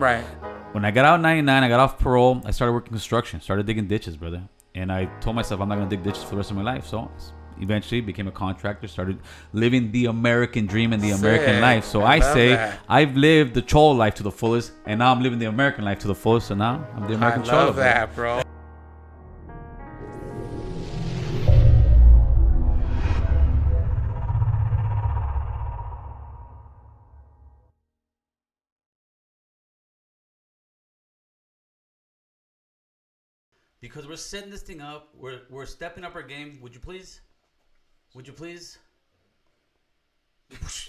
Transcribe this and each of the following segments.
Right. When I got out in 99, I got off parole. I started working construction, started digging ditches, brother. And I told myself I'm not going to dig ditches for the rest of my life. So eventually became a contractor, started living the American dream and the American life. So I say that. I've lived the Cholo life to the fullest, and now I'm living the American life to the fullest. So now I'm the American Cholo. I love that, bro. Because we're setting this thing up, we're stepping up our game. Would you please? Would you please?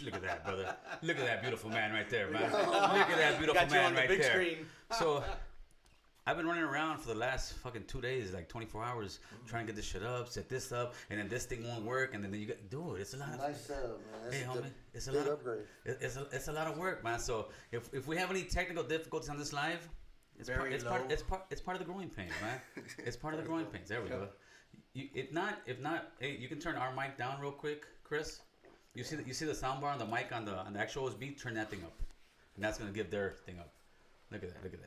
Look at that, brother. Look at that beautiful man right there, man. Look at that beautiful man right there. Screen. So, I've been running around for the last fucking 2 days, like 24 hours, trying to get this shit up, set this up, and then this thing won't work, and then you got, dude, it's a lot of. Nice setup, man. Hey, homie, it's a lot of upgrade. It's a lot of work, man. So if we have any technical difficulties on this live. It's part of the growing pains, man. It's part of the growing pains. There we go. If not, hey, you can turn our mic down real quick, Chris. You see the sound bar on the mic on the actual OSB. Turn that thing up, and that's gonna give their thing up. Look at that, brother.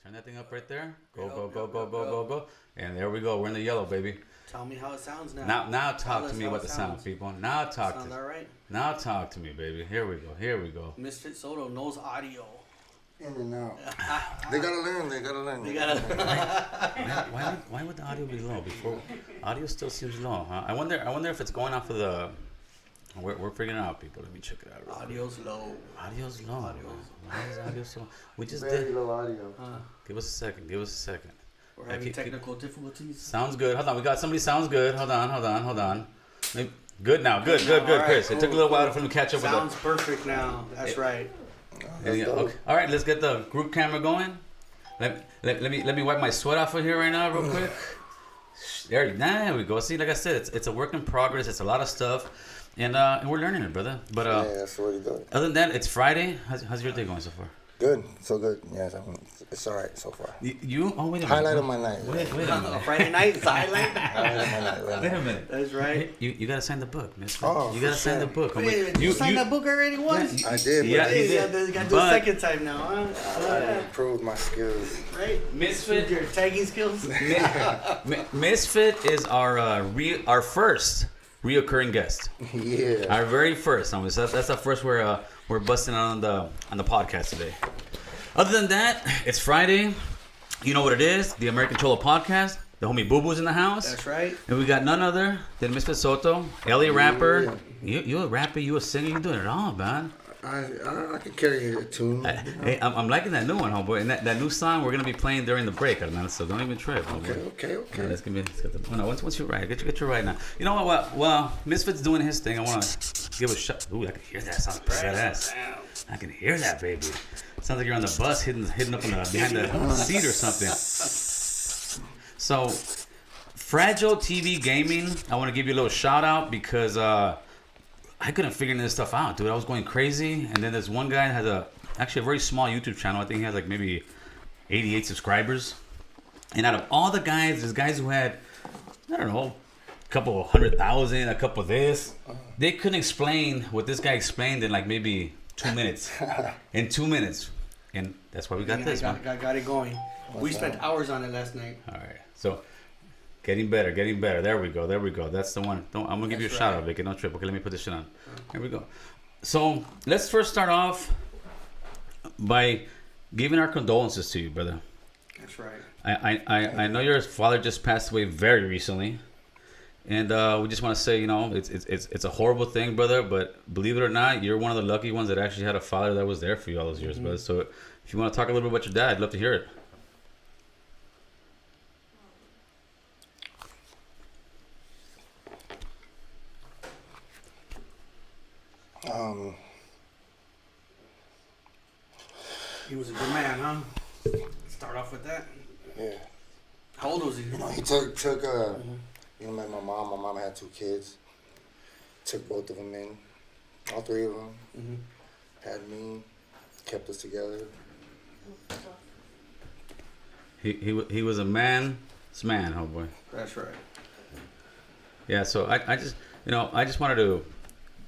Turn that thing up right there. Go. And there we go. We're in the yellow, baby. Tell me how it sounds now. Now talk to me about the sound, people. Now talk to me. Sounds all right. Now talk to me, baby. Here we go. MISFIT Soto knows audio. In and out. They gotta learn. Why would the audio be low? Before audio still seems low, huh? I wonder if it's going off of the. We're figuring it out, people. Let me check it out. Audio's low. Audio's low. Why is audio so? We just Very low audio. Give us a second. We're having technical difficulties. Sounds good. Hold on. We got somebody. Sounds good. Hold on. Good now. Good, right, Chris. cool, It took a little while for him to catch up. Sounds perfect now. That's right. Okay. All right, let's get the group camera going. Let me wipe my sweat off of here right now, real quick. There we go. See, like I said, it's a work in progress. It's a lot of stuff, and we're learning it, brother. But yeah, that's what he does. Other than that, it's Friday. How's your day going so far? Good, so good. Yes, it's all right so far. You? Oh, wait a minute. Highlight of my night. Wait a minute. Friday night is the highlight. Highlight of my night. Wait a minute. That's right. You gotta sign the book, Miss. Oh, you gotta sign the book. Wait, you signed that book already once? I did. Yeah, You got to do a second time now, huh? I improved my skills. Right? MISFIT. Your tagging skills? MISFIT is our first reoccurring guest. Yeah. Our very first. So that's the first we're busting out on the podcast today. Other than that, it's Friday. You know what it is? The American Cholo podcast. The homie Boo Boo's in the house. That's right. And we got none other than MISFIT Soto, LA rapper. You a rapper, you a singer, you doing it all, man. I can carry a tune. Hey, I'm liking that new one, homeboy. And that new song we're gonna be playing during the break, man. So don't even trip, homeboy. Okay. Yeah, let's get the. Oh, no, once you're right, get your right now. You know what? Well, MISFIT's doing his thing. I wanna give a shot. Ooh, I can hear that. Sounds badass. I can hear that, baby. Sounds like you're on the bus, hitting up behind the seat or something. So, Fragile TV Gaming, I want to give you a little shout out because I couldn't figure this stuff out, dude. I was going crazy, and then there's one guy that has actually a very small YouTube channel. I think he has like maybe 88 subscribers. And out of all the guys, there's guys who had, I don't know, a couple 100,000, a couple of this. They couldn't explain what this guy explained in like maybe 2 minutes. In 2 minutes. And that's why we got this, man. Got it going. We spent hours on it last night. All right. So, getting better. There we go. That's the one. I'm going to give you a shout out, Vicky. No trip. Okay, let me put this shit on. Here we go. So, let's first start off by giving our condolences to you, brother. That's right. I know your father just passed away very recently. And we just want to say, it's a horrible thing, brother. But believe it or not, you're one of the lucky ones that actually had a father that was there for you all those years, brother. So if you want to talk a little bit about your dad, I'd love to hear it. He was a good man, huh? Start off with that. Yeah. How old was he? He took met my mom. My mom had 2 kids. Took both of them in. All 3 of them. Had me. Kept us together. He was a man's man, homeboy. That's right. Yeah, so I just wanted to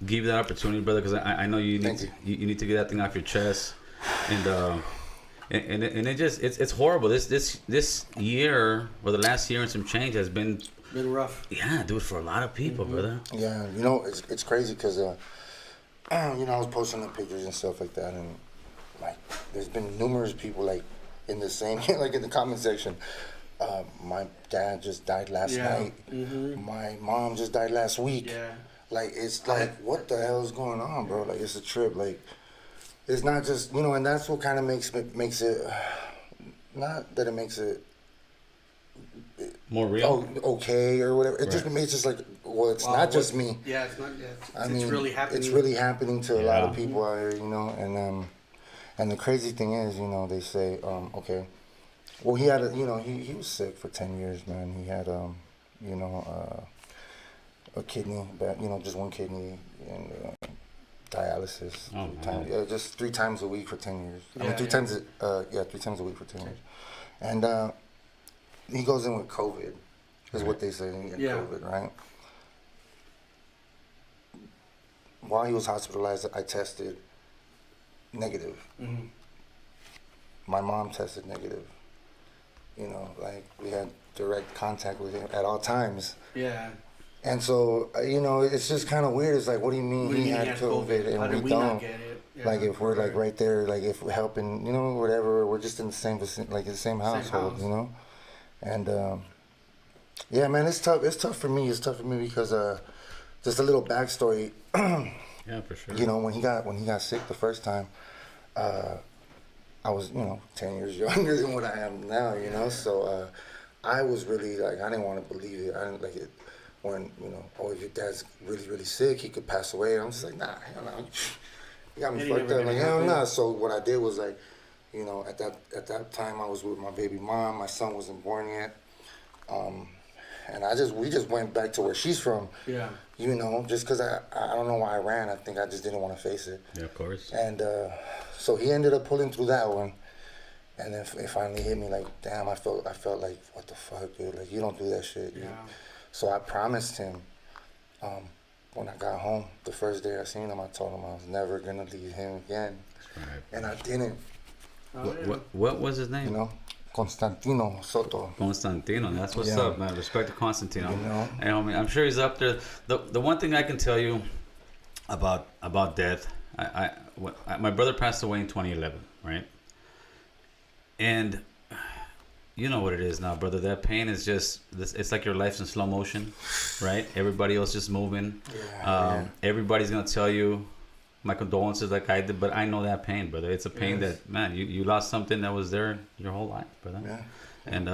give you that opportunity, brother, because I know you need to get that thing off your chest, and and it just it's horrible. This year or the last year and some change has been rough. Yeah, dude, for a lot of people, brother. Yeah, you know, it's crazy because, you know, I was posting the pictures and stuff like that, and like, there's been numerous people like in the same, like in the comment section. My dad just died last night. My mom just died last week. Yeah. Like, it's like, what the hell is going on, bro? Like, it's a trip. Like, it's not just, you know, and that's what kind of makes it, not that it makes it more real, okay or whatever. It just makes just like, well, it's not just me. Yeah, it's not. Yeah, it's really happening. It's really happening to a lot of people out here, you know. And the crazy thing is, you know, they say, okay, well, he had you know, he was sick for 10 years, man. He had you know, a kidney, but you know, just one kidney and dialysis. Just 3 times a week for 10 years. I mean, 3 times a week for 10 years. And he goes in with COVID, is what they say. COVID, right? While he was hospitalized, I tested negative. My mom tested negative. You know, like, we had direct contact with him at all times. Yeah. And so, you know, it's just kind of weird. It's like, what do you mean he had COVID and we don't? Not get it? Yeah. Like, if we're like right there, like if we're helping, you know, whatever, we're just in the same like in the same household, you know. And yeah, man, it's tough. It's tough for me. It's tough for me because just a little backstory. Yeah, for sure. You know, when he got sick the first time, I was, you know, 10 years younger than what I am now, you know. So I was really like, I didn't want to believe it. I didn't like it when, you know, oh, if your dad's really, really sick, he could pass away. I'm just like, nah, hell no. You got me fucked up. Like, hell no. So what I did was like, you know, at that time I was with my baby mom. My son wasn't born yet. And we just went back to where she's from. Yeah. You know, just because I don't know why I ran. I think I just didn't want to face it. Yeah, of course. And so he ended up pulling through that one. And then it finally hit me like, damn, I felt like, what the fuck, dude? Like, you don't do that shit. Yeah. So I promised him, when I got home, the first day I seen him, I told him I was never going to leave him again. Right. And I didn't. What was his name? You know, Constantino Soto. Constantino, that's what's up, man. Respect to Constantino. You know? And I mean, I'm sure he's up there. The one thing I can tell you about death, my brother passed away in 2011, right? And you know what it is now, brother. That pain is just, it's like your life's in slow motion, right? Everybody else just moving. Everybody's going to tell you, my condolences like I did, but I know that pain, brother. It's a pain that, man, you lost something that was there your whole life, brother. Yeah. And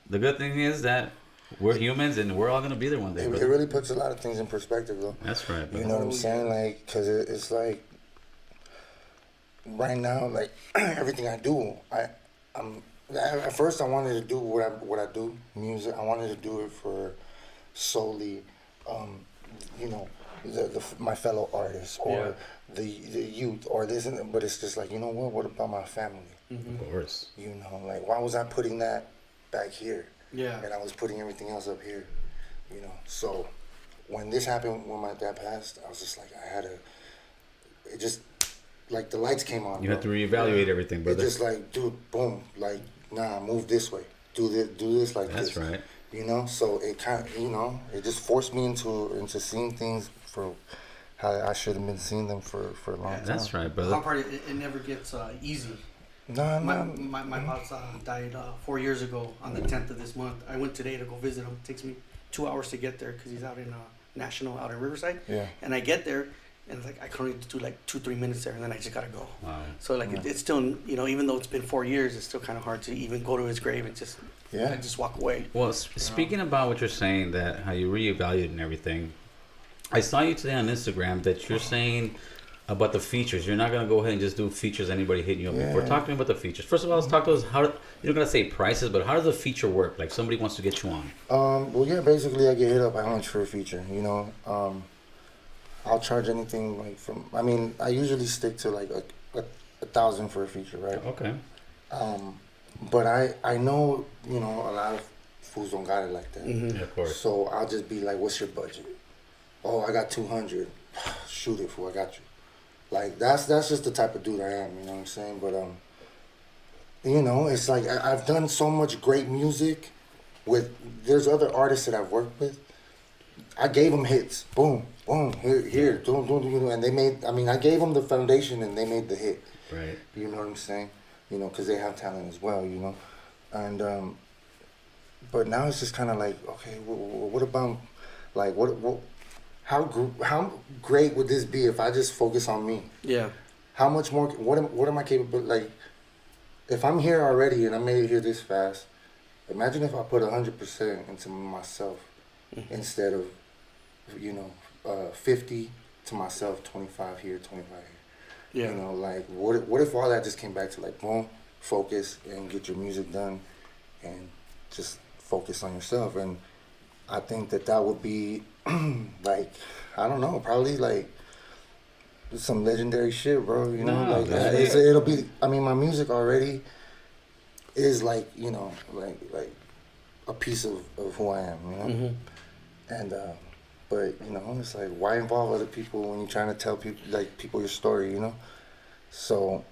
the good thing is that we're humans and we're all going to be there one day, it really puts a lot of things in perspective, though. That's right, brother. You know what I'm saying? Like, because it's like, right now, like, everything I do, at first I wanted to do what I do, music. I wanted to do it for solely, you know, my fellow artists or the youth or this, but it's just like, you know what about my family? Of course. You know, like, why was I putting that back here? Yeah. And I was putting everything else up here, you know. So when this happened, when my dad passed, I was just like, it just, like, the lights came on. You had to reevaluate everything, brother. It's just like, dude, boom, like, nah, move this way. Do this like this. That's right. You know, so it kind of, you know, it just forced me into seeing things for how I should have been seeing them for a long time. That's right, brother. One part, it never gets easy. No. My pops died 4 years ago on the 10th of this month. I went today to go visit him. It takes me 2 hours to get there because he's out in National, out in Riverside. Yeah. And I get there, and it's like I can only do like 2-3 minutes there, and then I just gotta go. Wow. So like it's still, you know, even though it's been 4 years, it's still kind of hard to even go to his grave and just just walk away. Well, speaking about what you're saying, that how you reevaluate and everything, I saw you today on Instagram that you're saying about the features. You're not gonna go ahead and just do features anybody hitting you up. Yeah. We're talking about the features. First of all, let's talk to us. How you're not gonna say prices, but how does the feature work? Like, somebody wants to get you on. Well, yeah, basically I get hit up how much for a feature. You know, I'll charge anything like from. I mean, I usually stick to like a $1,000 for a feature, right? Okay. But I know, you know, a lot of fools don't got it like that. Mm-hmm. Yeah, of course. So I'll just be like, "What's your budget?" "Oh, I got 200. Shoot it, fool. I got you." Like, that's just the type of dude I am. You know what I'm saying? But you know, it's like I've done so much great music with. There's other artists that I've worked with. I gave them hits. Boom, boom. Here. Don't. And they made. I mean, I gave them the foundation, and they made the hit. Right. You know what I'm saying? You know, because they have talent as well. You know, and but now it's just kind of like, okay, what about, like, how great would this be if I just focus on me? Yeah. How much more? What am I capable? Like, if I'm here already and I made it here this fast, imagine if I put 100% into myself instead of, 50 to myself, 25 here, 25 here. Yeah. You know, like, what if all that just came back to, like, boom, focus and get your music done and just focus on yourself. And I think that would be, like, I don't know, probably, like, some legendary shit, bro. You know, No, like, it'll be, I mean, my music already is, like, you know, like a piece of who I am, you know? Mm-hmm. And, but, you know, it's like, why involve other people when you're trying to tell people your story, you know? So,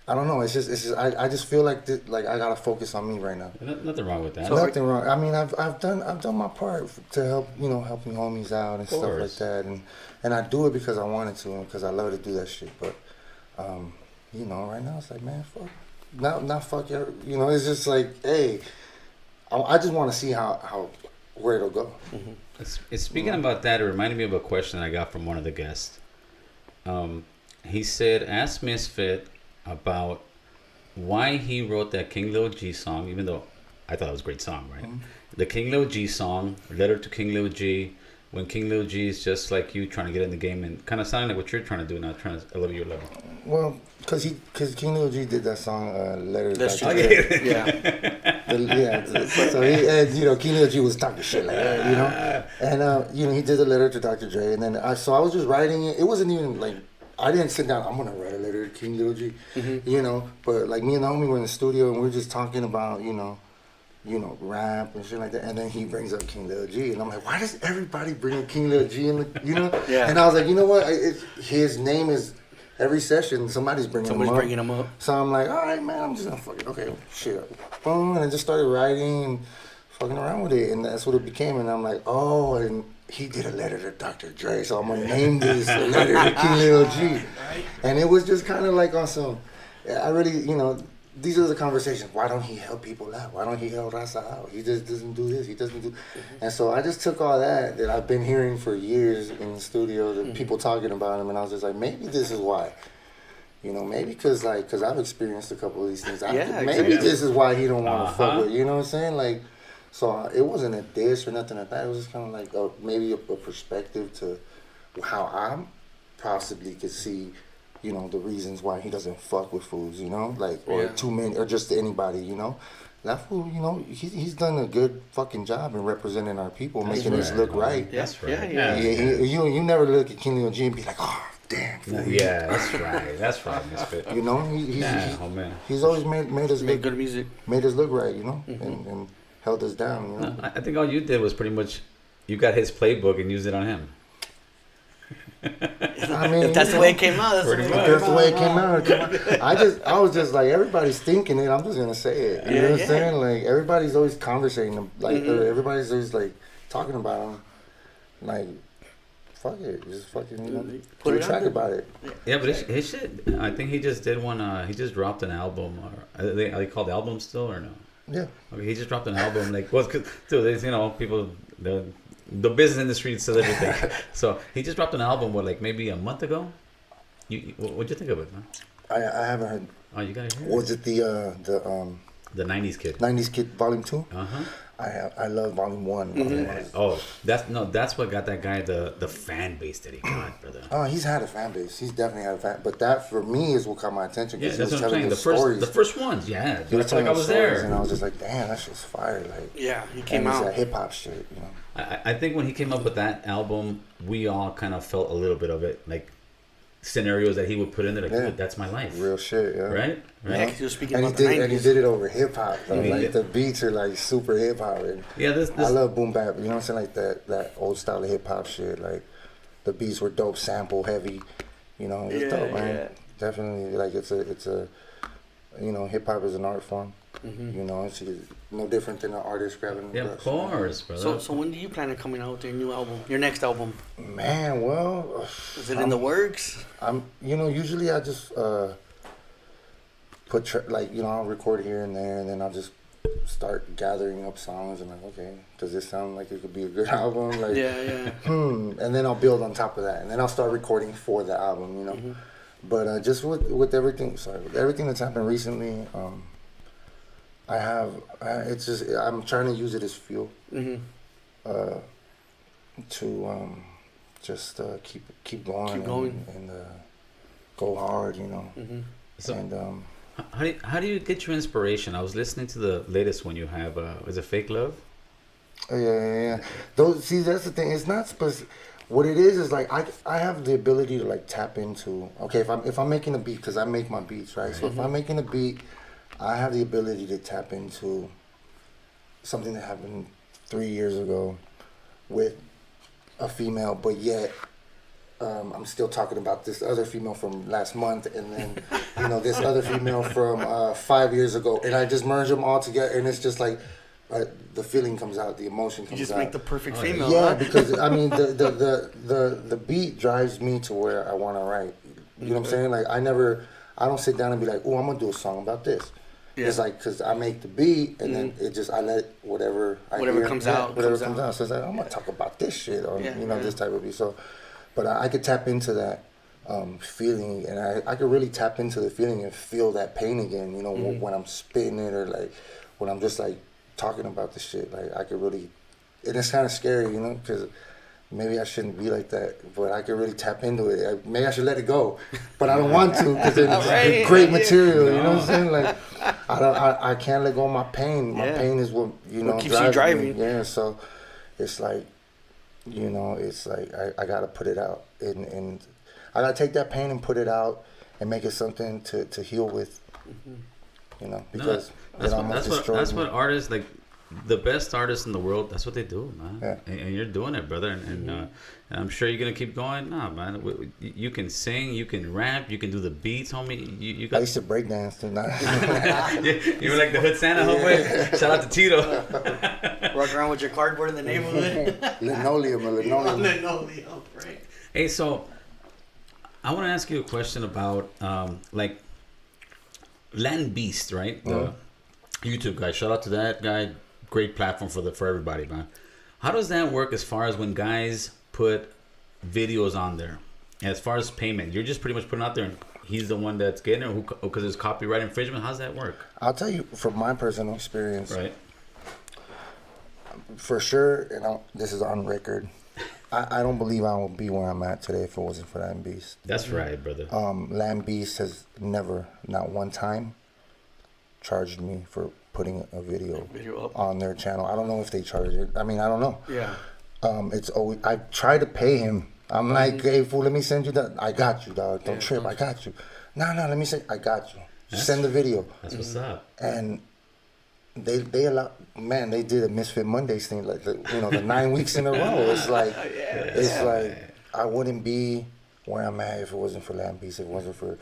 I don't know. It's just. I just feel like I gotta focus on me right now. Nothing wrong with that. So nothing wrong. I mean, I've done my part to help, helping homies out and stuff like that, and I do it because I wanted to and because I love to do that shit. But, right now it's like, man, fuck, not fuck your, it's just like, hey, I just want to see how where it'll go. Mm-hmm. Speaking about that, it reminded me of a question I got from one of the guests. He said, ask Misfit about why he wrote that King Lil G song, even though I thought it was a great song, right? Mm-hmm. The King Lil G song, Letter to King Lil G, when King Lil G is just like you trying to get in the game and kind of sounding like what you're trying to do now, trying to elevate your level. Well, because King Lil G did that song, Letter to Dr. Dre. Yeah. So he, King Lil G was talking shit like that, And, he did the letter to Dr. Dre. And then I was just writing it. It wasn't even like, I didn't sit down, I'm going to write a letter to King Lil G, But, like, me and the homie were in the studio, and we were just talking about, rap and shit like that. And then he brings up King Lil G. And I'm like, why does everybody bring up King Lil G? Yeah. And I was like, you know what? His name is, every session, somebody's bringing him up. So I'm like, all right, man, I'm just going to fucking, okay, shit. Boom. And I just started writing and fucking around with it. And that's what it became. And I'm like, oh, and he did a letter to Dr. Dre, so I'm gonna name this a letter to King Lil G. And it was just kind of like on some, I really, these are the conversations. Why don't he help people out? Why don't he help Raza out? He just doesn't do this. He doesn't do. And so I just took all that I've been hearing for years in the studio, the people talking about him, and I was just like, maybe this is why. Maybe because I've experienced a couple of these things. Maybe this is why he don't want to fuck with. You know what I'm saying? Like. So it wasn't a diss or nothing like that. It was just kind of like maybe a perspective to how I possibly could see, the reasons why he doesn't fuck with fools, or too many, or just anybody, That fool, he's done a good fucking job in representing our people, making us look right. That's right. Yeah. You never look at King Lil G and be like, oh, damn. Fool. Yeah, that's right, Misfit. He's always made us make good music, made us look right, and held us down, No, I think all you did was pretty much, you got his playbook and used it on him. I mean, if that's the way it came out, that's the way it came out. I was just like, everybody's thinking it. I'm just gonna say it. You know what I'm saying? Like, everybody's always conversating, like, everybody's always like talking about him. Like, fuck it, just fucking do a track about it. Yeah, but his shit. I think he just did one. He just dropped an album. Are they called albums still or no? Yeah. Okay, he just dropped an album. Like, well, cause there's people, the business industry says everything. So he just dropped an album. What, like maybe a month ago? What'd you think of it, man? I haven't heard. Oh, you gotta hear. Was it the '90s Kid? '90s Kid Volume 2? I love Volume 1. Mm-hmm. Oh, that's what got that guy the fan base that he got, brother. Oh, he's had a fan base. He's definitely had a fan. But that for me is what caught my attention. Yeah, that's he was what I'm saying. The first ones, yeah. He was like I was there, and I was just like, damn, that shit's fire. Like, yeah, he came out. That hip hop shit, I think when he came up with that album, we all kind of felt a little bit of it, like scenarios that he would put in there, like, dude, that's my life. Real shit, yeah. Right? Yeah, he was speaking about the 90s. And he did it over hip hop, though. Like, the beats are like super hip hop. I love boom bap, you know what I'm saying? Like that old style of hip hop shit. Like, the beats were dope, sample heavy. It was dope, man. Yeah. Definitely, like, it's a hip hop is an art form. It's no different than an artist grabbing a Yeah, brush. of course, brother. So when do you plan on coming out with your new album, your next album? Man, well, Is it in the works? Usually I just I'll record here and there, and then I'll just start gathering up songs and like, okay, does this sound like it could be a good album? Like, and then I'll build on top of that, and then I'll start recording for the album, But just with everything that's happened recently, I'm trying to use it as fuel to just keep going, and go hard, So, and how do you get your inspiration? I was listening to the latest one you have. Is it Fake Love? Oh, yeah. That's the thing. It's not what it is like I have the ability to like tap into. Okay, if I'm making a beat, because I make my beats, right? So if I'm making a beat, I have the ability to tap into something that happened 3 years ago with a female, but yet I'm still talking about this other female from last month, and then this other female from 5 years ago, and I just merge them all together, and it's just like the feeling comes out, the emotion comes out. You just make the perfect female. Yeah, huh? because I mean the beat drives me to where I want to write. You know what I'm saying? Like I don't sit down and be like, oh, I'm gonna do a song about this. Yeah. It's like, because I make the beat, and then I let whatever comes out. So it's like, I'm gonna talk about this shit, or this type of beat. So, but I could tap into that feeling, and I could really tap into the feeling and feel that pain again. When I'm spitting it, or like when I'm just like talking about the shit. Like I could really, and it's kind of scary, because maybe I shouldn't be like that, but I could really tap into it. Maybe I should let it go, but I don't want to, because it's great material. You know what I'm saying? Like I can't let go of my pain. My pain is what keeps you driving. Me. Yeah, so it's like, it's like I gotta put it out, and I gotta take that pain and put it out and make it something to heal with. Because that's what artists, like the best artists in the world, that's what they do, man. Yeah. And you're doing it, brother, and I'm sure you're gonna keep going. Nah, man, you can sing, you can rap, you can do the beats, homie. You got... I used to break dance too. You were like the Hood Santa, homie. Shout out to Tito. Walk around with your cardboard in the neighborhood. Linoleum, right. Hey, so I want to ask you a question about like Land Beast, right? The YouTube guy. Shout out to that guy. Great platform for everybody, man. How does that work as far as when guys put videos on there? As far as payment, you're just pretty much putting out there, and he's the one that's getting it, because it's copyright infringement. How's that work? I'll tell you from my personal experience. Right. For sure, and this is on record. I don't believe I would be where I'm at today if it wasn't for Land Beast. That's right, brother. Land Beast has never, not one time, charged me for putting a video up on their channel. I don't know if they charge it. I mean, I don't know. Yeah. It's always, I try to pay him. I'm like, hey, fool, let me send you that. I got you, dog. Don't trip. I got you. No, let me say, I got you. Send the video. That's what's up. And they allow, man, they did a Misfit Mondays thing, like the 9 weeks in a row. It's like, I wouldn't be where I'm at if it wasn't for Land Beast, if it wasn't for,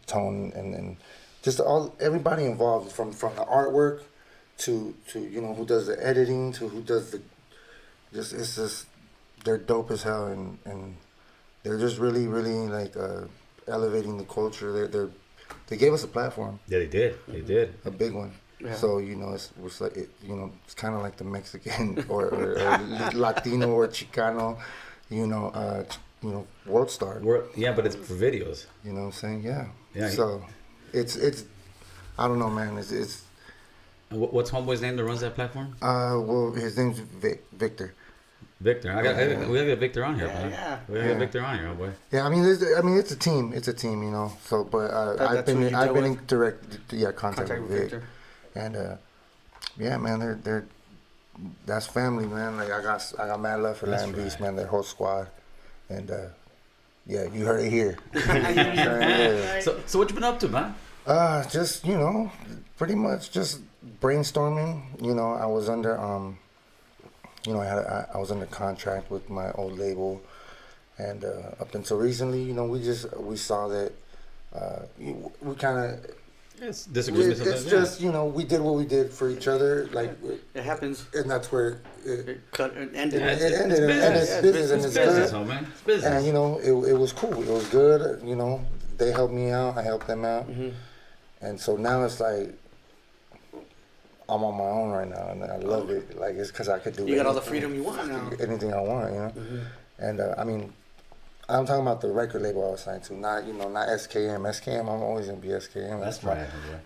Tone and just everybody involved, from the artwork to who does the editing, to who does it's just they're dope as hell, and they're just really like elevating the culture. They gave us a platform. Yeah, they did. A big one. Yeah. So it's like it's kind of like the Mexican or Latino or Chicano, world star. Yeah, but it's for videos. You know what I'm saying? Yeah. Yeah. So it's I don't know, man. It's what's homeboy's name that runs that platform? Well, his name's Victor. Victor, we gotta get Victor on here, man. Yeah. We gotta get Victor on here, homeboy. Yeah, I mean, it's a team. It's a team, So, but I've been in direct contact with Victor. And yeah, man, they're that's family, man. Like I got mad love for Land Beast, man. Their whole squad, and yeah, you heard it here. Yeah. So what you been up to, man? Just pretty much just brainstorming. I was under I was under contract with my old label, and up until recently, we saw that we kind of. It's disagreement. It's just, you know, we did what we did for each other. Like, it happens. And that's where It ended. Yeah, it ended. And it's business. And it's business, good. man. It's business. And, you know, it was cool. It was good. You know, they helped me out. I helped them out. Mm-hmm. And so now it's like, I'm on my own right now, and I love it. Like, it's because I could do. You got all the freedom you want now. Anything I want, you know. Mm-hmm. And I mean, I'm talking about the record label I was signed to, not, you know, not SKM. SKM, I'm always gonna be SKM.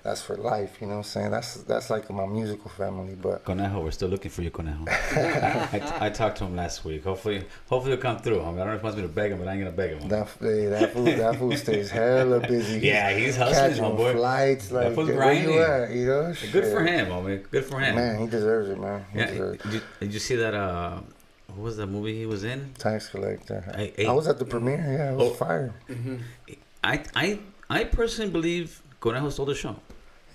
That's for life. You know what I'm saying? That's like my musical family. But Conejo, we're still looking for you, Conejo. I talked to him last week. Hopefully he'll come through. I mean, I don't know if he wants me to beg him, but I ain't gonna beg him. that fool stays hella busy. Yeah, he's hustling, catching homeboy. flights. Like, That fool's where grinding. you at? You know, Good Shit. for him, homie. Good for him. Man, he deserves it, man. He deserves it. Did you see that? What was that movie he was in? Tax collector. I was at the premiere. Yeah, it was fire. Mm-hmm. I personally believe Conejo stole the show.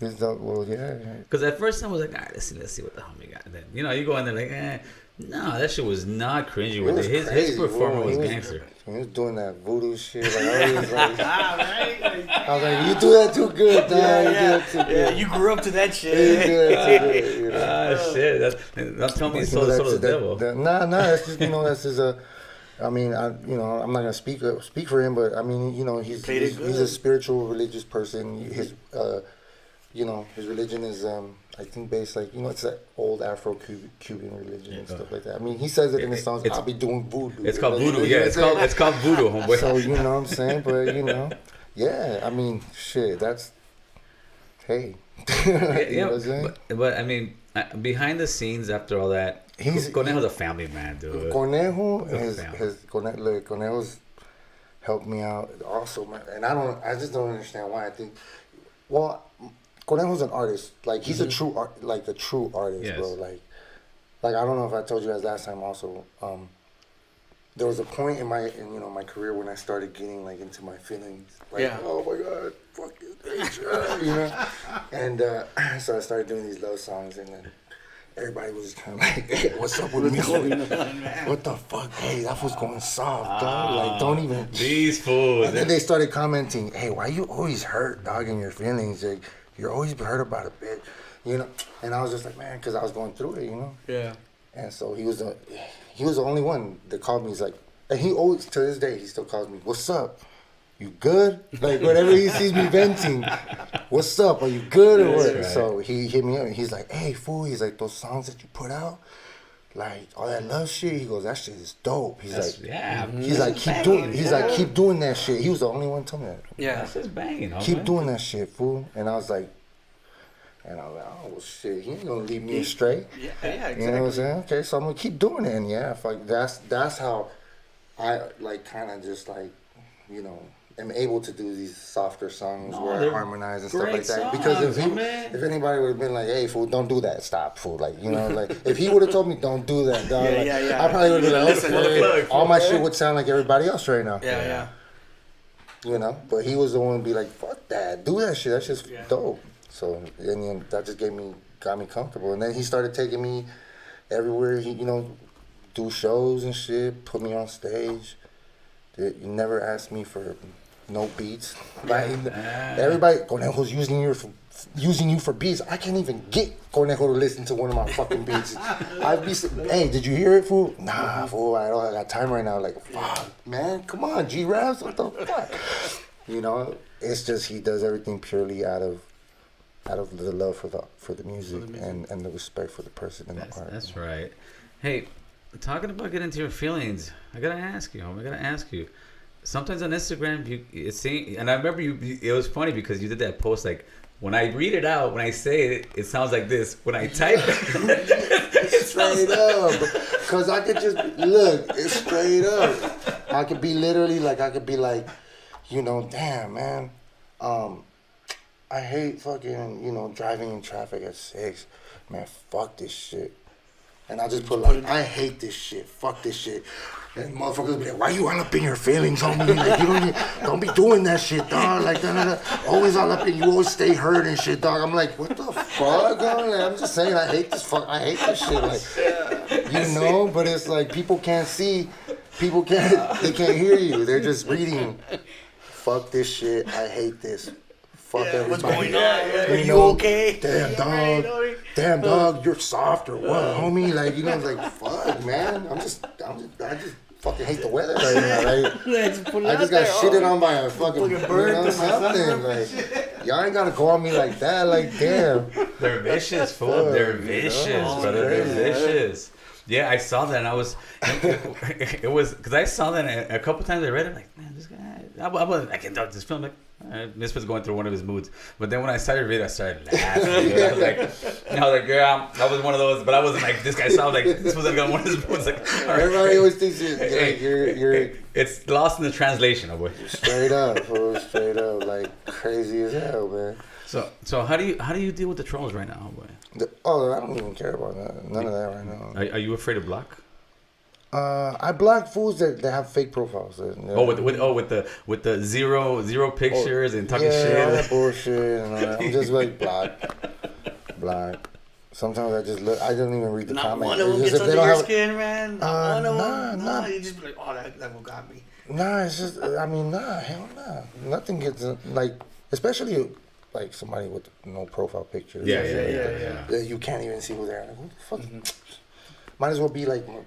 Well, yeah. Because at first I was like, all right, let's see what the homie got. And then, you know, you go in there like, no, that shit was not cringy with it. His performance was gangster. He was doing that voodoo shit. Like, I was like, Right? I was like, you do that too good, dog. You do that too good. You grew up to that You shit. do that too good, you know? Ah, shit. Don't tell me he stole the devil. Nah, that's just, you know, that's just a. I mean, you know, I'm not gonna speak for him, but I mean, you know, he's a spiritual, religious person. His, you know, his religion is, I think, based like, you know, it's that old Afro-Cuban religion and stuff like that. I mean, he says it in his songs. I'll be doing voodoo. It's called voodoo. Yeah, it's called voodoo, homeboy. So you know what I'm saying, but you know, yeah. I mean, shit. That's hey. You know what I'm saying? But I mean, behind the scenes, after all that, Conejo's a family man, dude. Conejo's helped me out also, man. And I just don't understand why. I think, well, Conejo's an artist. Like, he's a true artist, Yes. bro. Like I don't know if I told you guys last time also. There was a point in my career when I started getting like into my feelings. Like, oh my God, fuck this bitch, you know. And so I started doing these love songs, and then everybody was just kind of like, hey, "What's up with me? What the fuck? Hey, that was going soft, dog. Like, don't even." These fools. And then they started commenting, "Hey, why you always hurt, dog, in your feelings? Like, you're always hurt about a bitch, you know." And I was just like, man, because I was going through it, you know. Yeah. And so he was the only one that called me. He's like, and he always, to this day, he still calls me, "What's up? You good?" Like, whenever he sees me venting, "What's up? Are you good or what?" Right. So he hit me up and he's like, "Hey, fool," he's like, "those songs that you put out, like all that love shit," he goes, "that shit is dope." He's like, keep doing that shit. He was the only one to tell me that. Yeah, that's just banging. Keep doing that shit, fool. And I was like, oh well, shit, he ain't gonna leave me astray. Yeah, exactly. You know what I'm saying? Okay, so I'm gonna keep doing it. And yeah, like that's how I like kind of just like, you know, am able to do these softer songs where I harmonize and stuff like that. Songs, because if anybody would have been like, "Hey, fool, don't do that, stop, fool," like, you know, like if he would have told me, "Don't do that," dog, I probably would have been like, "Okay." All my shit would sound like everybody else right now. Yeah. You know, but he was the one to be like, "Fuck that, do that shit. That's just dope." So and then that just got me comfortable, and then he started taking me everywhere. He, you know, do shows and shit, put me on stage. You never asked me for no beats. Like, everybody, Conejo's using you for beats. I can't even get Conejo to listen to one of my fucking beats. I'd be, "Hey, did you hear it, fool?" "Nah, fool, I don't got time right now." Like, fuck, man, come on, G-Raps, what the fuck? You know, it's just he does everything purely out of the love for the music and the respect for the person in the art. That's right. Hey, talking about getting into your feelings, I gotta ask you. Sometimes on Instagram, and I remember it was funny because you did that post like, when I read it out, when I say it, it sounds like this. When I type it, straight up. Because I could just, look, it's straight up. I could be literally like, you know, "Damn, man, I hate fucking, you know, driving in traffic at 6. Man, fuck this shit." And I just put like, "I hate this shit. Fuck this shit." And motherfuckers will be like, "Why you all up in your feelings, homie? Like, you don't be doing that shit, dog. Like, always all up in, you always stay hurt and shit, dog." I'm like, what the fuck? I'm just saying, I hate this shit. Like, you know, but it's like people can't see, they can't hear you. They're just reading, "Fuck this shit. I hate this. fuck everybody. What's going on? Are you know, okay? Damn dog, you're soft or what, homie? Like, you know, it's like, fuck, man. I just fucking hate the weather right now. Like, I just got shitted on by a fucking bird or something. Like, y'all ain't gotta go on me like that. Like, damn. They're vicious, fool. They're vicious, brother. They're vicious. Yeah, I saw that, and I was, it was, because I saw that a couple times I read it, like, man, this guy, I can't talk this film, like, Misfit's going through one of his moods. But then when I started reading, I started laughing. I was like, yeah, I was one of those, but I wasn't like, this guy sounds like, this wasn't one of his moods. Like, right. Everybody always thinks you're it's lost in the translation, oh boy. Straight up, fool, straight up, like, crazy as hell, man. So how do you deal with the trolls right now, boy? I don't even care about that. None of that right now. Are you afraid of block? I block fools that have fake profiles. With the zero pictures and talking shit. All that bullshit and all that. I'm just like block. Sometimes I just look. I don't even read the comments. Not one of them gets under your skin, man. Not one of them. Nah. You just be like, oh, that one got me. Nah, it's just. I mean, hell nah. Nothing gets like, especially. Like somebody with no profile picture. Yeah. You can't even see who they are. Like, who the fuck? Might as well be like my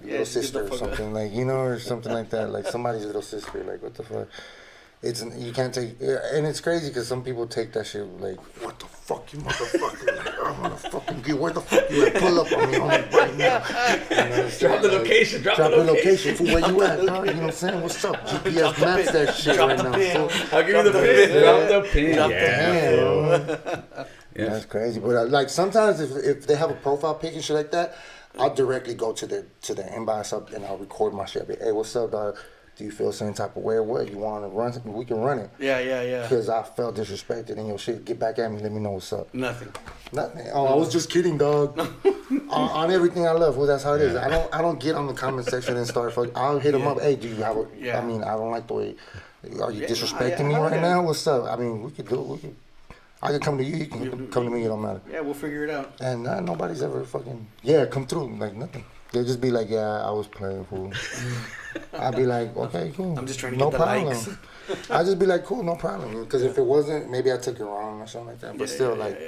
little sister or something, like, you know, or something like that. Like somebody's little sister. Like, what the fuck? You can't take, and it's crazy because some people take that shit like, what the fuck, you motherfucker? Like, I'm gonna fucking get, where the fuck you at? Pull up on me right now. You know, drop the location. Drop the location. Fool, where you at, dog? You know what I'm saying? What's up? GPS maps that shit right now. I'll give you the pin. Drop the pin. Drop the pin. Yeah, that's crazy. But like sometimes if they have a profile pic and shit like that, I'll directly go to their inbox up and I'll record my shit. I'll be, hey, what's up, dog? Do you feel some type of way or what? You want to run something? We can run it. Yeah. Because I felt disrespected and your shit. Get back at me. Let me know what's up. Nothing. Oh, I was just kidding, dog. on everything I love. Well, that's how it is. I don't get on the comment section and start fucking. I'll hit them up. Hey, do you have a? I mean, I don't like the way. Are you disrespecting me right now? What's up? I mean, we could do it. I can come to you. You can come to me. It don't matter. Yeah, we'll figure it out. And nobody's ever fucking come through like nothing. They'll just be like, yeah, I was playing, fool. I'd be like, okay, cool. I'm just trying to get the likes. I'd just be like, cool, no problem. Because if it wasn't, maybe I took it wrong or something like that. But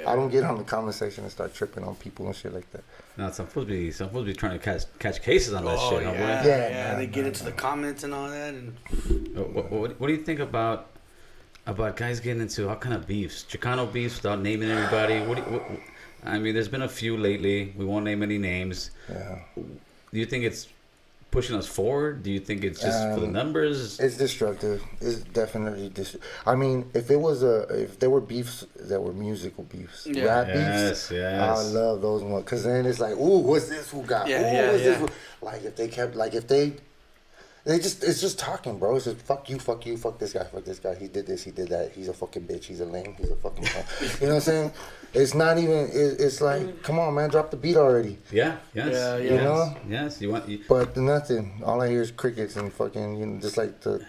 I don't get on the comment section and start tripping on people and shit like that. No, some supposed to be trying to catch cases on that shit. Yeah, they get into the comments and all that. And what do you think about guys getting into all kind of beefs, Chicano beefs, without naming everybody? I mean, there's been a few lately. We won't name any names. Yeah. Do you think it's pushing us forward? Do you think it's just for the numbers? It's destructive. It's definitely destructive. I mean, if there were beefs that were musical beefs, rap beefs, I love those ones. Because then it's like, ooh, what's this? Who got? What's this? Like if they kept, like if they it's just talking, bro. It's just fuck you, fuck this guy. He did this, he did that. He's a fucking bitch. He's a lame. He's a fucking. You know what I'm saying? It's not even. It's like, come on, man, drop the beat already. Yeah. Yes. Yeah. You know. Yes. You want. But nothing. All I hear is crickets and fucking, you know, just like the.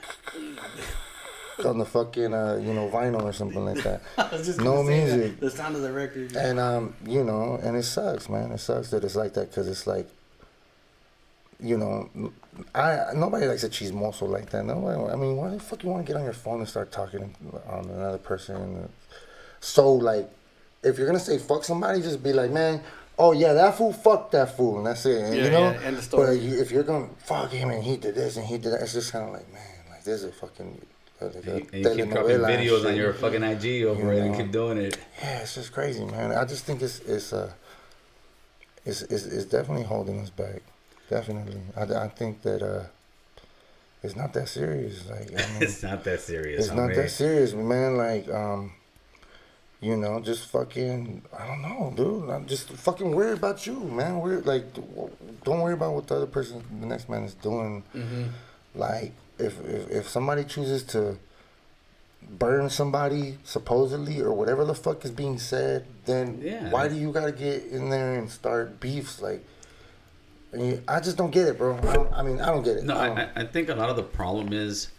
On the fucking vinyl or something like that. No music. The sound of the record. And and it sucks, man. It sucks that it's like that because it's like. Nobody likes a chismoso like that. Nobody. I mean, why the fuck you want to get on your phone and start talking on another person? So like, if you're gonna say fuck somebody, just be like, man, oh yeah, that fool, fuck that fool, and that's it. And, end of story. But if you're gonna fuck him and he did this and he did that, it's just kind of like, man, like this is a fucking. And you keep dropping videos on your fucking IG over it and keep doing it. Yeah, it's just crazy, man. I just think it's definitely holding us back. Definitely, I think that it's not that serious. Like, I mean, it's not that serious. It's not that serious, man. Like, just fucking. I don't know, dude. I'm just fucking worried about you, man. Don't worry about what the other person, the next man, is doing. Mm-hmm. Like, if somebody chooses to burn somebody supposedly or whatever the fuck is being said, then why do you gotta get in there and start beefs like? I just don't get it, bro. I don't get it. No, I think a lot of the problem is,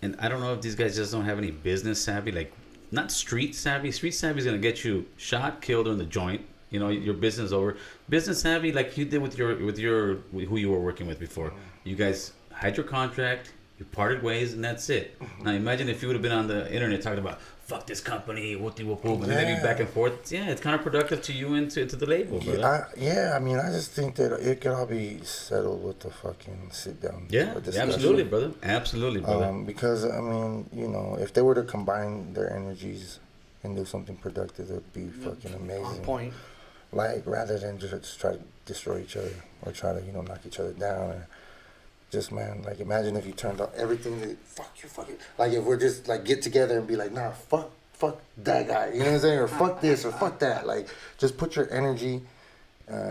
and I don't know if these guys just don't have any business savvy, like not street savvy. Street savvy is gonna get you shot, killed, or in the joint. You know, your business over. Business savvy, like you did with who you were working with before. You guys had your contract, you parted ways, and that's it. Now imagine if you would have been on the internet talking about fuck this company, whoopty whoop whoop, and then they be back and forth. Yeah, it's kind of productive to you and to the label, brother. I mean, I just think that it can all be settled with the fucking sit down. Yeah, absolutely, brother. Absolutely, brother. Because, I mean, you know, if they were to combine their energies and do something productive, it would be fucking amazing. On point. Like, rather than just try to destroy each other or try to, you know, knock each other down. And just, man, like, imagine if you turned out everything that, fuck you. Like, if we're just, like, get together and be like, nah, fuck that guy. You know what I'm saying? Or fuck this or fuck that. Like, just put your energy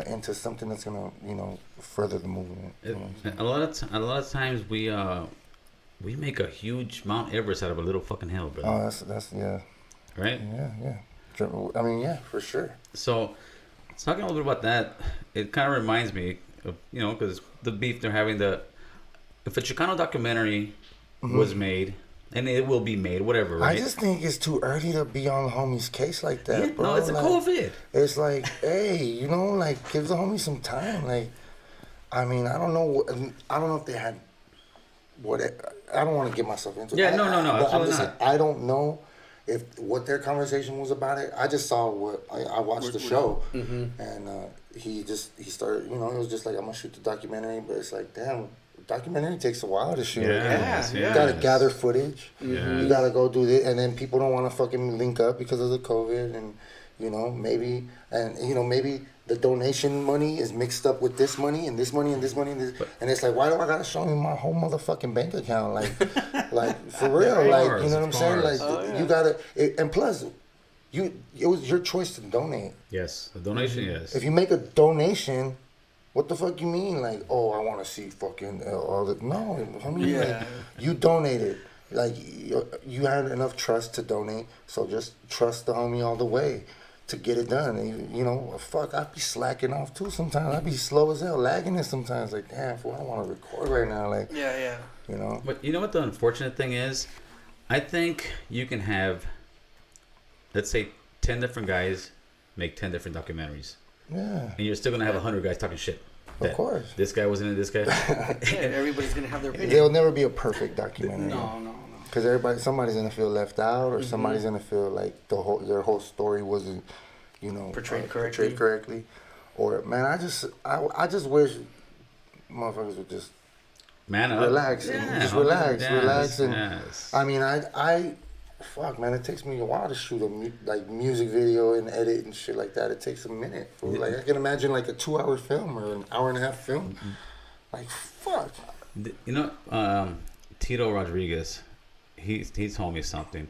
into something that's going to, you know, further the movement. You know? A lot of times we make a huge Mount Everest out of a little fucking hill, brother. Oh, that's yeah. Right? Yeah. I mean, yeah, for sure. So, talking a little bit about that, it kind of reminds me of, you know, because the beef they're having, if a Chicano documentary was made, and it will be made, whatever, right? I just think it's too early to be on the homie's case like that, Yeah, bro. no, it's a like, COVID. It's like, hey, you know, like, give the homie some time. Like, I mean, I don't know if they had I don't want to get myself into it. Yeah, no, absolutely not. I don't know what their conversation was about it. I just saw I watched the show, and he started, you know, it was just like, I'm gonna shoot the documentary, but it's like, damn, documentary takes a while to shoot. You gotta gather footage. You gotta go do this, and then people don't want to fucking link up because of the COVID, and you know, maybe the donation money is mixed up with this money and this money and this money and this, and it's like, why do I gotta show you my whole motherfucking bank account? Like for real, like, you know what I'm saying? Like, you gotta, and plus, it was your choice to donate. Yes, the donation. Yes. If you make a donation, what the fuck you mean? Like, oh, I want to see fucking all the, no, I mean, like, you donated. Like, you had enough trust to donate, so just trust the homie all the way to get it done. And you know, fuck, I be slacking off too sometimes. I be slow as hell, lagging it sometimes. Like, damn, fool, I don't want to record right now. Like, you know. But you know what the unfortunate thing is? I think you can have, let's say, 10 different guys make 10 different documentaries. Yeah. And you're still gonna have 100 guys talking shit. Of course. This guy wasn't in this guy. Everybody's gonna have their opinion. There'll never be a perfect documentary. No. Because somebody's gonna feel left out, or somebody's gonna feel like their whole story wasn't, you know, portrayed correctly. Or, man, I just wish motherfuckers would just relax and just relax and I mean, fuck, man, it takes me a while to shoot a music video and edit and shit like that. It takes a minute. Like, I can imagine like a 2-hour film or an hour and a half film. Like, fuck. You know, Tito Rodriguez, he told me something.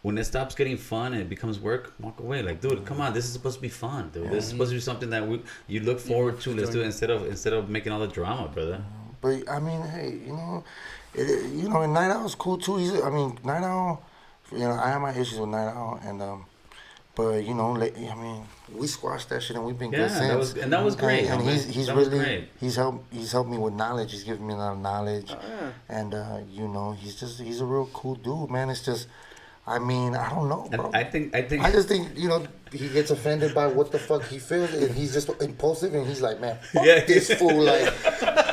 When it stops getting fun and it becomes work, walk away. Like, dude, come on, this is supposed to be fun, dude. This is supposed to be something that you look forward to. Let's do it instead of making all the drama, brother. But I mean, hey, you know, and Night Owl's cool too. Night Owl. You know, I have my issues with Night Owl, and but you know, I mean, we squashed that shit, and we've been good since. That was great. And he's really great. He's helped me with knowledge. He's given me a lot of knowledge, and you know, he's a real cool dude, man. It's just, I mean, I don't know, bro. I just think, you know, he gets offended by what the fuck he feels, and he's just impulsive, and he's like, man, fuck this fool, like.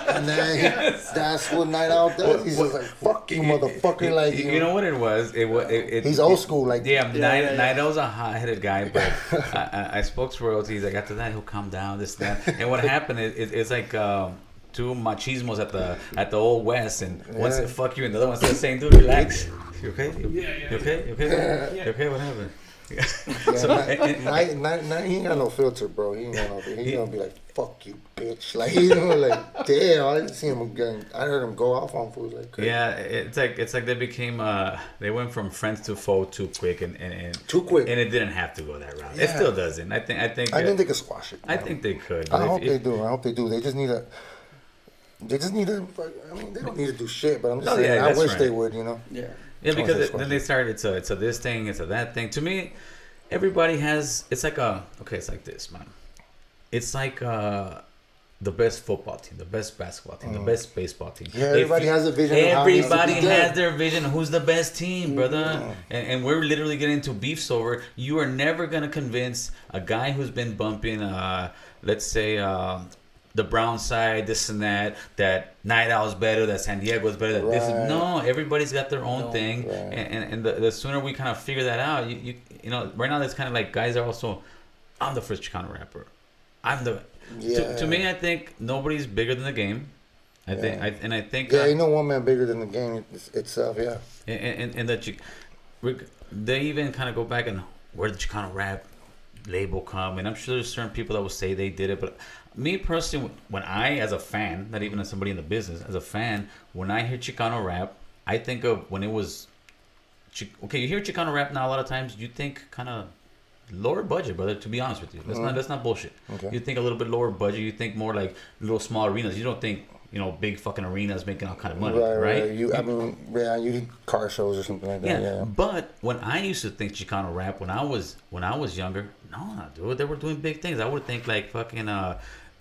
And then that's what Night Owl does. He's just like, fuck you, motherfucker. Like, you know what it was? He's old school. Like, Night Owl's a hot-headed guy, but I spoke to royalty. He's like, after that, he'll calm down, this, that. And what happened is it's like two machismos at the old West, and one said, fuck you, and the other one said, saying, dude, relax. You okay? You okay? You okay? What happened? Night, he ain't got no filter, bro. He gonna be like, fuck you, bitch. Like, you know, like, damn, I didn't see him again. I heard him go off on fools like crazy. Yeah, it's like they became they went from friends to foe too quick and too quick, and it didn't have to go that route. It still doesn't. I think they could squash it. I think they could. I hope they do. They just need to. I mean, they don't need to do shit, but I'm just saying. I wish they would. You know. Yeah. Yeah, because then they started. It's a this thing. It's a that thing. To me, everybody has. It's like it's like this, man. It's like the best football team, the best basketball team, the best baseball team. Yeah, everybody has a vision. Everybody has their vision. Who's the best team, brother? And we're literally getting into beefs over. You are never gonna convince a guy who's been bumping, let's say, the brown side, this and that. That Night Owl's better. That San Diego's better. That this is no. Everybody's got their own thing, and the sooner we kind of figure that out, you know, right now it's kind of like guys are also. I'm the first Chicano rapper. I'm the. To me, I think nobody's bigger than the game. I think. Yeah, ain't no one man bigger than the game itself. Yeah. And that they even kind of go back and where did Chicano rap label come? And I'm sure there's certain people that will say they did it, but me personally, when I, as a fan, not even as somebody in the business, as a fan, when I hear Chicano rap, I think of when it was. Okay, you hear Chicano rap now. A lot of times, you think kind of lower budget, brother. To be honest with you, that's not bullshit. Okay. You think a little bit lower budget. You think more like little small arenas. You don't think. You know, big fucking arenas making all kind of money, right? You need car shows or something like that. Yeah. But when I used to think Chicano rap, when I was younger, no, dude, they were doing big things. I would think like fucking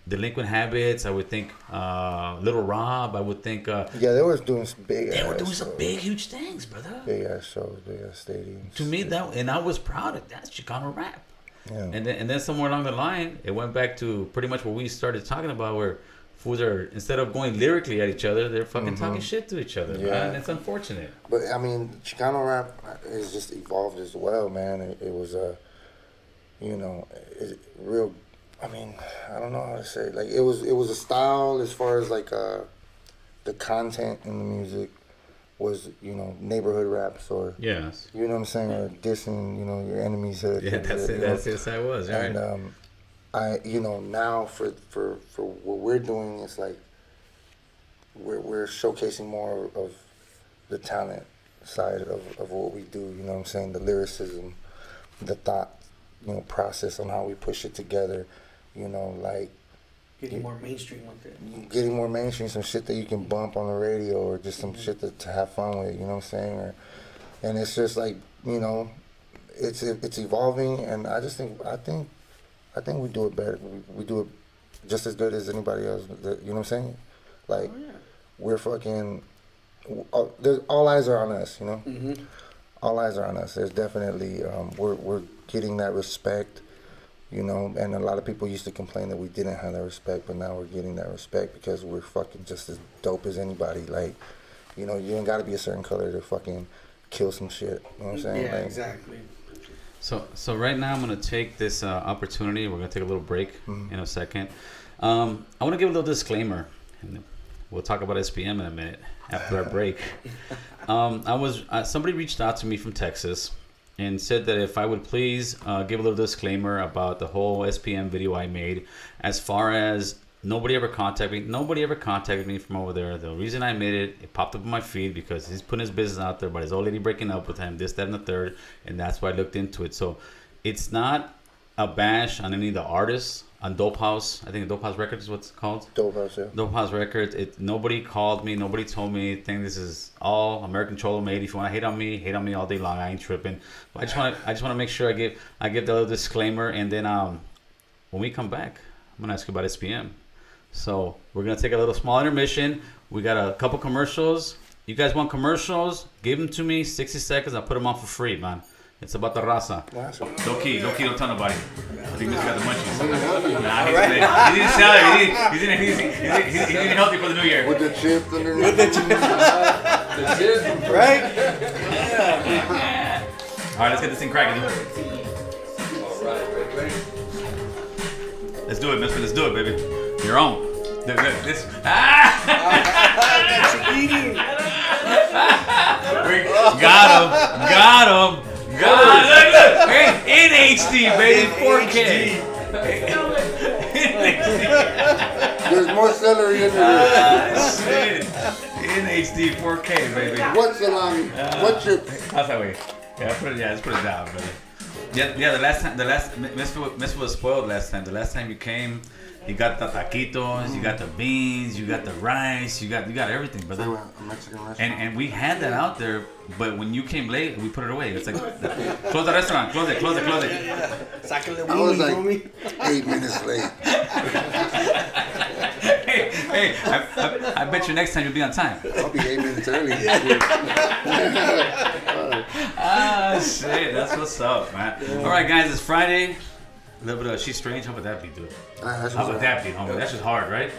Delinquent Habits. I would think Little Rob. I would think. They were doing some big. They were doing some big, huge things, brother. Big ass shows, big ass stadiums. To me, and I was proud of that's Chicano rap. Yeah. And then somewhere along the line, it went back to pretty much what we started talking about, where. Fools are, instead of going lyrically at each other, they're fucking talking shit to each other, man. And it's unfortunate. But I mean, Chicano rap has just evolved as well, man. It was real. I mean, I don't know how to say it. Like it was a style as far as like the content in the music was, neighborhood raps or you know what I'm saying, or dissing, your enemy's hood. Yeah, that's it. That was right. And now for what we're doing, it's like we're showcasing more of the talent side of what we do. You know what I'm saying? The lyricism, the thought, process on how we push it together. Like getting more mainstream with it. Getting more mainstream, some shit that you can bump on the radio, or just some shit to have fun with. You know what I'm saying? And it's just like it's evolving, and I think we do it better. We do it just as good as anybody else. You know what I'm saying? Like, we're fucking. All eyes are on us. All eyes are on us. There's definitely we're getting that respect. And a lot of people used to complain that we didn't have that respect, but now we're getting that respect because we're fucking just as dope as anybody. Like, you ain't got to be a certain color to fucking kill some shit. You know what I'm saying? Yeah, exactly. So right now I'm gonna take this opportunity. We're gonna take a little break in a second. I want to give a little disclaimer, and we'll talk about SPM in a minute after our break. Somebody reached out to me from Texas and said that if I would please give a little disclaimer about the whole SPM video I made, as far as nobody ever contacted me from over there. The reason I made it popped up on my feed because he's putting his business out there, but his old lady breaking up with him, this, that, and the third, and that's why I looked into it. So it's not a bash on any of the artists on Dope House. I think Dope House Records is what it's called. Dope House, yeah. Dope House Records. Nobody called me. Nobody told me anything. This is all American Cholo made. If you want to hate on me all day long. I ain't tripping. But I just want to make sure I give the little disclaimer, and then when we come back, I'm gonna ask you about SPM. So we're going to take a little small intermission. We got a couple commercials. You guys want commercials? Give them to me. 60 seconds. I'll put them on for free, man. It's about the raza. Low key, don't tell nobody. I think Mr. got the munchies. Nah, he didn't sell it. He's eating healthy for the new year. With the chips underneath. The chips. Right? Yeah. All right, let's get this thing cracking. Let's do it, Misfit. Let's do it, baby. Your own. This. Got him. Look. In HD, baby. 4K. There's more celery in there. Shit. In HD, 4K, baby. What's salami? What's your? How's that way? Let's put it down, brother. Yeah. The last Misfit was spoiled last time. The last time you came. You got the taquitos, you got the beans, you got the rice, you got everything, brother. A Mexican restaurant. And we had that out there, but when you came late, we put it away. It's like, close the restaurant, close it. I was like 8 minutes late. hey, I bet you next time you'll be on time. I'll be 8 minutes early. Shit, that's what's up, man. All right, guys, it's Friday. A little bit of She's Strange. How about that beat, dude? How about that beat, homie? That's just hard, right? A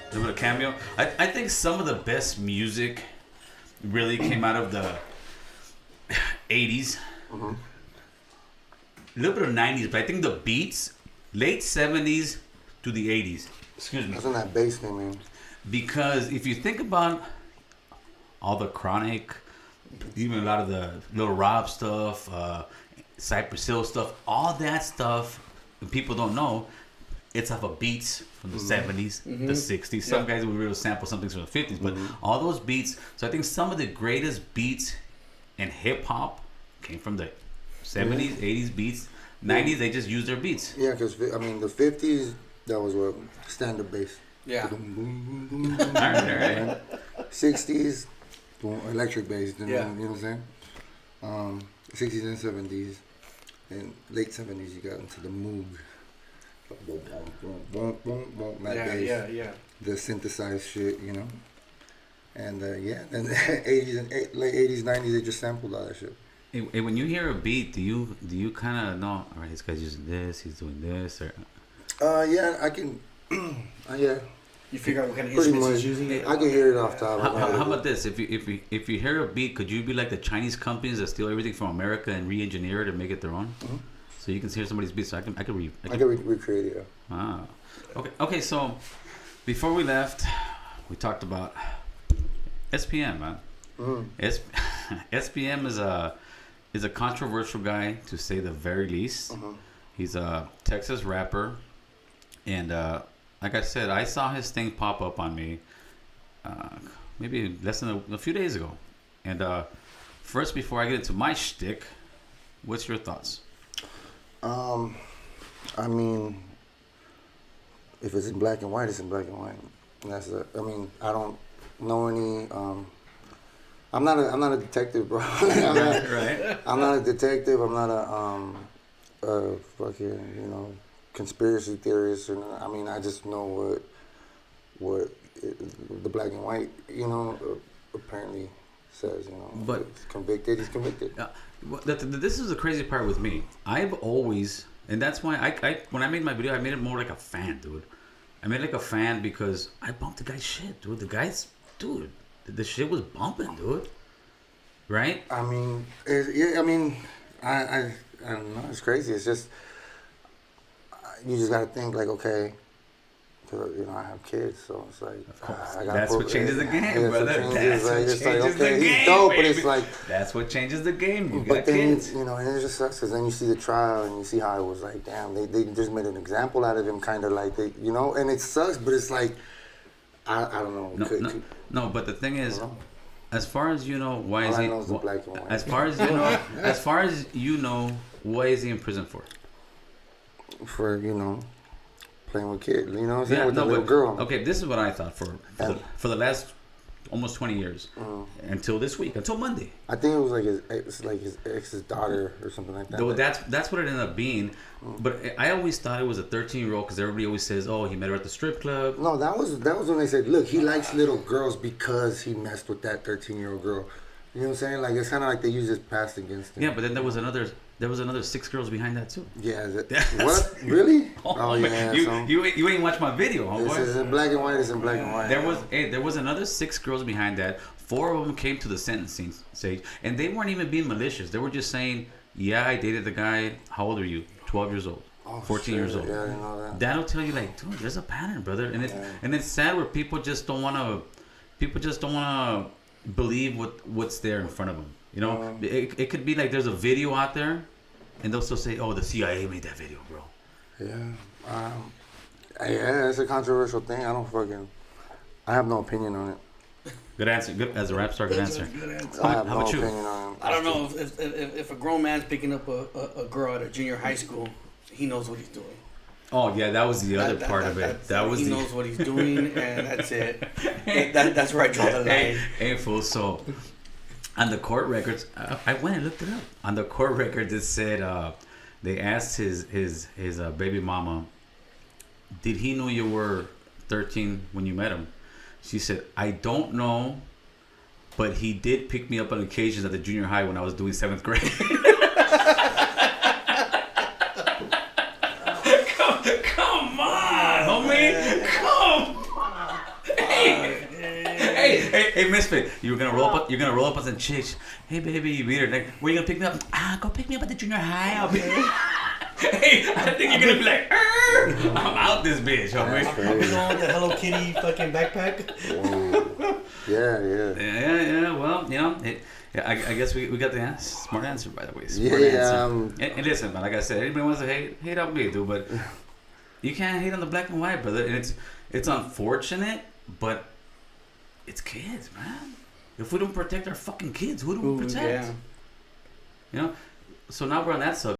little bit of Cameo. I think some of the best music really came out of the 80s. Mm-hmm. A little bit of 90s, but I think the beats, late 70s to the 80s. Excuse me. That's when that bass came in. Because if you think about all the Chronic, even a lot of the Little Rob stuff, Cypress Hill stuff, all that stuff, people don't know, it's off of beats from the 70s, the 60s. Some guys would really sample something from the 50s, but all those beats. So I think some of the greatest beats in hip hop came from the 70s, 80s beats. 90s, they just used their beats. Yeah, because, I mean, the 50s, that was what? Standard bass. Yeah. All right. 60s, electric bass. You know Yeah. what I'm saying? 60s and 70s. And late 70s, you got into the Moog. That bass. Yeah. The synthesized shit, you know? And, and the 80s and late 80s, 90s, they just sampled all that shit. Hey, when you hear a beat, do you kind of know, all right, this guy's using this, he's doing this, or... Yeah, I can, yeah. You figure out what kind of Pretty instruments much. he's using? I can hear it off top. How about this? If you hear a beat, could you be like the Chinese companies that steal everything from America and re-engineer it and make it their own? Mm-hmm. So you can hear somebody's beat. So I can recreate it. Yeah. Ah, okay. So before we left, we talked about SPM, man. Mm-hmm. SPM is a controversial guy, to say the very least. Mm-hmm. He's a Texas rapper, and like I said, I saw his thing pop up on me maybe less than a few days ago. And first, before I get into my shtick, what's your thoughts? I mean, if it's in black and white, it's in black and white. And I don't know any. I'm not a detective, bro. Right. I'm not a detective. I'm not a fucking conspiracy theorist. I mean, I just know what the black and white apparently says. But he's convicted. He's convicted. This is the crazy part with me. I've always, and that's why I when I made my video, I made it more like a fan, dude. I made it like a fan because I bumped the guy's shit, dude. The shit was bumping, dude. Right? I mean, I don't know. It's crazy. It's just you just gotta think like, okay, I have kids, so it's like that's what changes the game, brother. That's what changes the game. He's dope, baby. but it's like that's what changes the game. You but got then kids. and it just sucks because then you see the trial and you see how it was like, damn, they just made an example out of him, kind of like and it sucks, but it's like I don't know. No, but the thing is, as far as you know, why is he? As far as you know, why is he in prison for? For playing with kids, with the little girl. Okay, this is what I thought for the last almost 20 years until this week, until Monday. I think it was like his ex's daughter or something like that. Though that's what it ended up being. But I always thought it was a 13-year-old because everybody always says, "Oh, he met her at the strip club." No, that was when they said, "Look, he likes little girls because he messed with that 13-year-old girl." You know what I'm saying? Like it's kind of like they use his past against him. Yeah, but then there was another 6 girls behind that too. Yeah, what? Really? Oh yeah. You ain't watched my video, homeboy. This is in black and white. It's in black and white. There was another 6 girls behind that. 4 of them came to the sentencing stage, and they weren't even being malicious. They were just saying, "Yeah, I dated the guy. How old are you? 12 years old. 14 years old." Yeah, I didn't know that. That'll tell you, like, dude, there's a pattern, brother, and it's sad where people just don't wanna believe what's there in front of them. It could be like there's a video out there, and they'll still say, "Oh, the CIA made that video, bro." Yeah. Yeah, it's a controversial thing. I have no opinion on it. Good answer. Good as a rap star. Good answer. I have How no about you? opinion on it. I don't know if a grown man's picking up a girl at a junior high school, he knows what he's doing. Oh yeah, that was the other part of it. He knows what he's doing, and that's it. That's where I draw the line. Hey, fool. So on the court records, I went and looked it up. On the court records, it said they asked his baby mama, "Did he know you were 13 when you met him?" She said, "I don't know, but he did pick me up on occasions at the junior high when I was doing 7th grade." hey, Misfit, you're gonna roll up. You're gonna roll up on some chicks. Hey, baby, you meet her. Like, where you gonna pick me up? Go pick me up at the junior high. I'll be. Hey, I think you're gonna be like, I'm out this bitch. I'll be going with the Hello Kitty fucking backpack. Yeah. Well, I guess we got the smart answer, by the way. Smart answer. And listen, man, like I said, anybody wants to hate on me, dude, but you can't hate on the black and white, brother. And it's unfortunate, but it's kids, man. If we don't protect our fucking kids, who do we protect? Yeah. So now we're on that subject.